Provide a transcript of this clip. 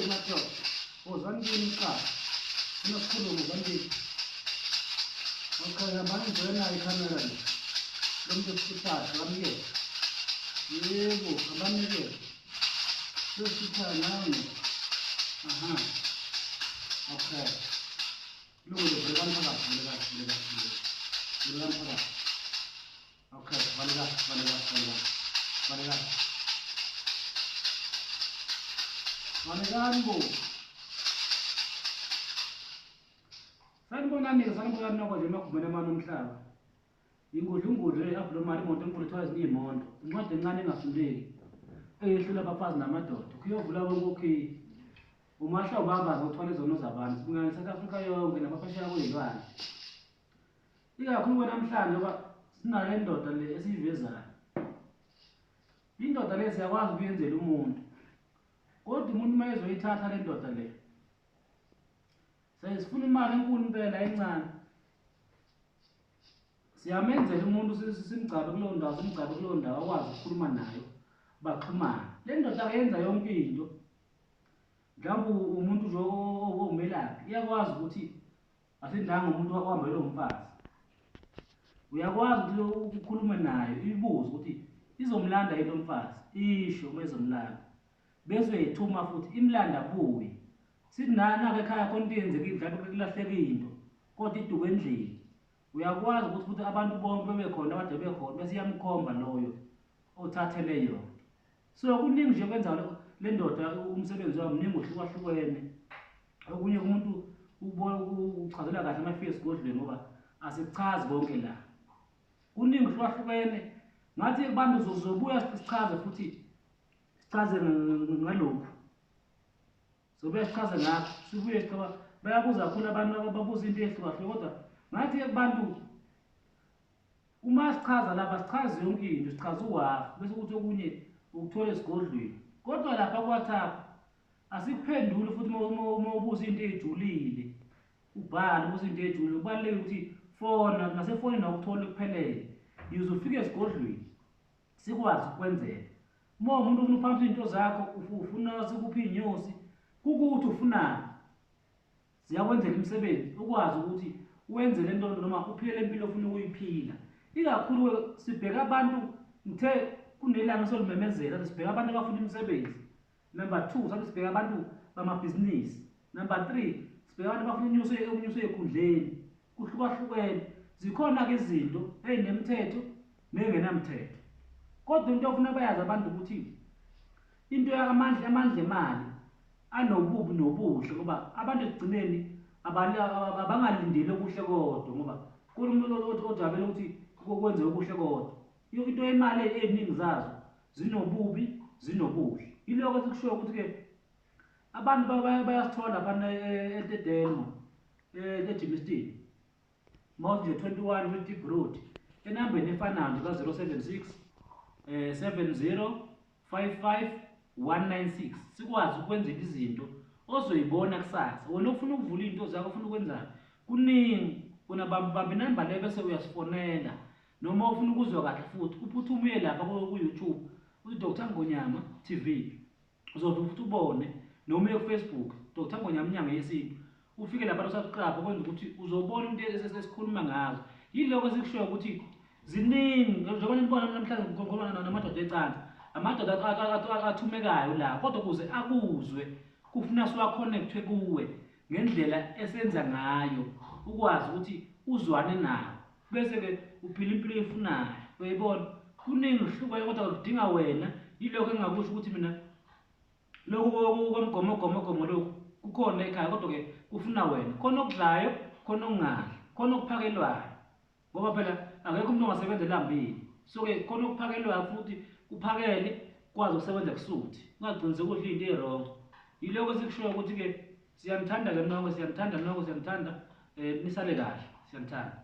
macho. Ozangini ka. Unakhuluma uzangini. Okay, abanye ngena ikamera le. Lomntu sithatha lamke. Yebo, abanye ke. Sesithatha nawe. Aha. Okay. Lungile bhekani phakathi, bhekani phakathi. Okay, valeka. Valekani bo. Sanibonani noko nje makuvele manje umhlaba. Ingudlu abnormal imoto enkulu ethiwa zinimoto. Incwadi encane engafundeki. Eyehlula abafazi namadoda. Kuyovula kokukhi. Umahla ubabaza uthwala izono zabantu. Sibungane South Africa yonke nabaphesheya kwezilwane. Ikakhulu namhlanje ngoba sinale ndoda le esiyivezayo. Indoda le siyakwazi ukuyenzela umuntu. Kodwa umuntu mayezoyithatha le ndoda le. Sifuna imali enkulu impela encane. Siyamenzela umuntu simgcabe kulo ndawo akwazi ukukhuluma nayo baxhumana. Le ndoda ayenza yonke into. Mhlawumbe umuntu nje omelaphi iyakwazi ukuthi asindanga umuntu ohambele umfazi. Uyakwazi ukuthi ukukhuluma nayo ibuze ukuthi izomlanda yini umfazi. Isho uma izomlanda. Bese uyithuma futhi imlanda buyi. Sithi nana ke ekhaya konke yenzekile mhlawumbe kulahleka into kodwa iduke endlini. Uyakwazi ukuthi abantu bonke bebekhona abade bekhona bese iyamkhomba loyo othathele yona. So kuningi nje kwenza le ndoda umsebenzi wayo mningi ohlukahlukene. Okunye umuntu uchazela kahle ama-face godlweni ngoba asichazi konke la. Kuningi ohlukahlukene. Ngathi abantu zobuya sichaze futhi sichaze ngalokho. Sobuya sichaze ngakho. Sibuye sichaba bayabuza kakhulu abantu ababuza into ehlukahlukene kodwa ngathi abantu uma sichaza lapha sichaze yonke into sichaza uwafu bese ukuthi okunye ukuthola esigodlweni. Kodwa lapha ku-WhatsApp asikuphenduli futhi uma ubuza into ejulile. Ubhala ubuza into ejulile kubalulekile ukuthi fona ngasefonini awukuthola kuphelele. Yize ufike esigodlweni sikwazi ukwenzela. Uma umuntu ufuna uphamisa into zakho ufuna sikuphi inyosi kukuthi ufunani. Siyakwenzela umsebenzi ukwazi ukuthi uwenze le nto noma uphile impilo ofuna ukuyiphila. Ikakhulu sibheka abantu ngithe kunelanga solumemezela sibheka abantu abafuna imisebenzi. Number 2 sathi sibheka abantu bamabhizinisi. Number 3 sibheka abantu abafuna unyuso ekundleni. Kuhlukahlukene. Zikhona ke izinto ezinemithetho nengenamthetho. Kodwa into ofuna bayazi abantu ukuthi into yamandla emali anobubi nobuhle ngoba abantu egcineni abangalindele okuhle kodwa ngoba kumuntu ojabele ukuthi kwenze okuhle kodwa. Into yemali eziningi zazo zinobubi zinobuhle. Iloko esikushoyo ukuthi ke abantu bayasithola abantu eTedelmo eJimistini. Mawuthi 21 50 Broad enambeni efanayo nje ka 076 70 55 196 sikwazi ukwenzela izinto ozoyibona kusasa. Wena ufuna ukuvula into zakho ufuna ukwenzana kuningi kuna bamba inamba le bese uyasifonela noma ufuna ukuzwa kahle futhi uphuthume lapha ku YouTube uthi Dr. Ungonyama TV uzothi futhi ubone noma ku Facebook Dr. Ungonyama inyanga yesintu ufike lapha usubscribe kwenza ukuthi uzobona into esesikhuluma ngazo. Yiloko esikushoyo ukuthi ziningi njengoba nibona namhlanje ngokukhuluma namadoda ecansi amadoda athumekayo la kodwa kuze akuzwe kufuna siwaconnectwe kuwe ngendlela esenza ngayo ukwazi ukuthi uzwane nawo bese ke uphila impilo efunayo. Uyibona kuningi hlukayo kodwa kudinga wena. Yiloko engakusho ukuthi mina lokho komgomo lokho kukhona ekhaya kodwa ke kufuna wena khona okudlayo khona okungadli khona okuphakelwayo ngoba phela akekho umuntu ongasebenza elambile. So ke khona okuphakelwayo futhi uphakele kwazi ukusebenza kusuthi ungagcinize ukudla into ezirong. Yiloko sikushoyo ukuthi ke siyanithanda ke nonke siyanithanda nisale kahle siyanithanda.